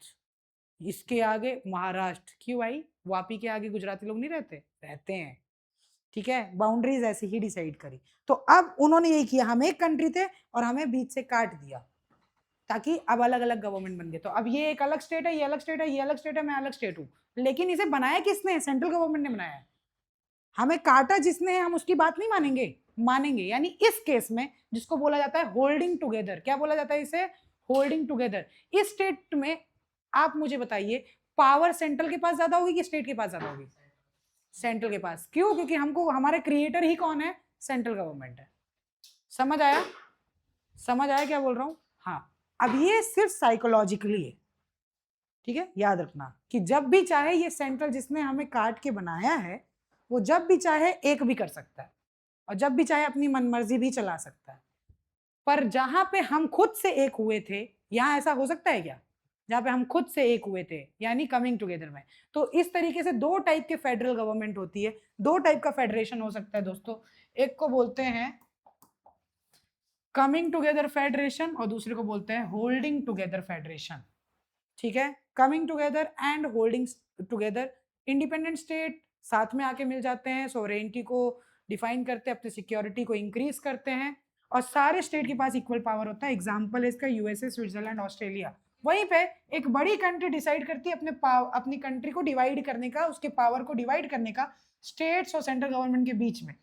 इसके आगे महाराष्ट्र। क्यों भाई? वापी के आगे गुजराती लोग नहीं रहते? रहते हैं। ठीक है, बाउंड्रीज ऐसे ही डिसाइड करी। तो अब उन्होंने यही किया, हम एक कंट्री थे और हमें बीच से काट दिया, ताकि अब अलग अलग गवर्नमेंट बन गए। तो अब ये एक अलग स्टेट है, ये अलग स्टेट है, ये अलग स्टेट है, मैं अलग स्टेट हूँ, लेकिन इसे बनाया किसने? सेंट्रल गवर्नमेंट ने बनाया है। हमें काटा जिसने है, हम उसकी बात नहीं मानेंगे? मानेंगे। यानी इस केस में जिसको बोला जाता है होल्डिंग टुगेदर, क्या बोला जाता है इसे? Holding together. इस स्टेट में आप मुझे बताइए, पावर सेंट्रल के पास ज्यादा होगी कि स्टेट के पास ज्यादा होगी? सेंट्रल के पास। क्यों? क्योंकि हमको हमारे क्रिएटर ही कौन है? सेंट्रल गवर्नमेंट है। समझ आया? समझ आया क्या बोल रहा हूं? हाँ, अब ये सिर्फ साइकोलॉजिकली है। ठीक है, याद रखना कि जब भी चाहे ये सेंट्रल जिसने हमें काट के बनाया है, वो जब भी चाहे एक भी कर सकता है और जब भी चाहे अपनी मनमर्जी भी चला सकता है। पर जहां पे हम खुद से एक हुए थे, यहां ऐसा हो सकता है क्या? जहां पे हम खुद से एक हुए थे, यानी कमिंग टुगेदर में। तो इस तरीके से दो टाइप के फेडरल गवर्नमेंट होती है, दो टाइप का फेडरेशन हो सकता है दोस्तों। एक को बोलते हैं कमिंग टुगेदर फेडरेशन और दूसरे को बोलते हैं होल्डिंग टुगेदर फेडरेशन। ठीक है, coming together and holding together. Independent state साथ में आके मिल जाते हैं, सोवरेनिटी को डिफाइन करते हैं, अपनी सिक्योरिटी को इंक्रीज करते हैं, और सारे स्टेट के पास इक्वल पावर होता है। एग्जाम्पल है इसका यूएसए, स्विट्जरलैंड, ऑस्ट्रेलिया। वहीं पे एक बड़ी कंट्री डिसाइड करती है अपनी कंट्री को डिवाइड करने का, उसके पावर को डिवाइड करने का स्टेट्स और सेंट्रल गवर्नमेंट के बीच में।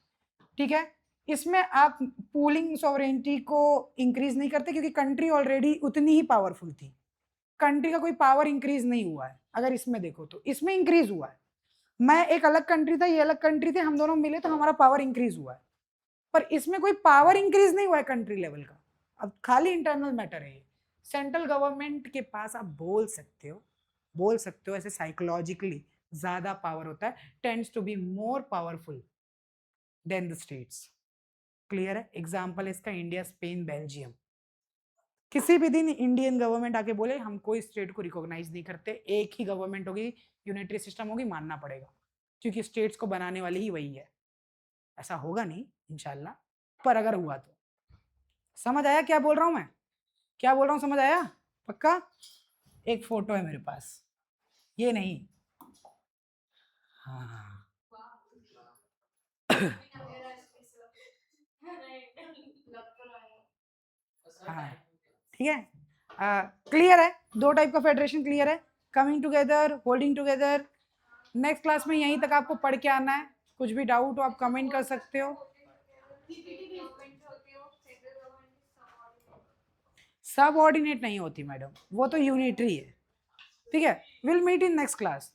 ठीक है, इसमें आप पूलिंग सोवरेनिटी को इंक्रीज नहीं करते क्योंकि कंट्री ऑलरेडी उतनी ही पावरफुल थी, कंट्री का कोई पावर इंक्रीज नहीं हुआ है। अगर इसमें देखो तो इसमें इंक्रीज हुआ है। मैं एक अलग कंट्री था, ये अलग कंट्री थे, हम दोनों मिले तो हमारा पावर इंक्रीज हुआ है। पर इसमें कोई पावर इंक्रीज नहीं हुआ है कंट्री लेवल का, अब खाली इंटरनल मैटर है ये। सेंट्रल गवर्नमेंट के पास आप बोल सकते हो ऐसे साइकोलॉजिकली ज्यादा पावर होता है, tends to be more powerful than the states. Clear है? एग्जाम्पल इसका इंडिया, स्पेन, बेल्जियम। किसी भी दिन इंडियन गवर्नमेंट आके बोले हम कोई स्टेट को रिकॉग्नाइज नहीं करते, एक ही गवर्नमेंट होगी, यूनिटरी सिस्टम होगी, मानना पड़ेगा, क्योंकि स्टेट्स को बनाने वाली ही वही है। ऐसा होगा नहीं इंशाल्लाह, पर अगर हुआ तो। समझ आया क्या बोल रहा हूं मैं? क्या बोल रहा हूं, समझ आया? पक्का? एक फोटो है मेरे पास, ये नहीं। हाँ हाँ ठीक है। क्लियर है? दो टाइप का फेडरेशन क्लियर है, coming together, holding together. Next class में यहीं तक आपको पढ़ के आना है, कुछ भी डाउट हो आप कमेंट कर सकते हो। सब ऑर्डिनेट नहीं होती मैडम, वो तो यूनिटरी है। ठीक है, will meet in next class.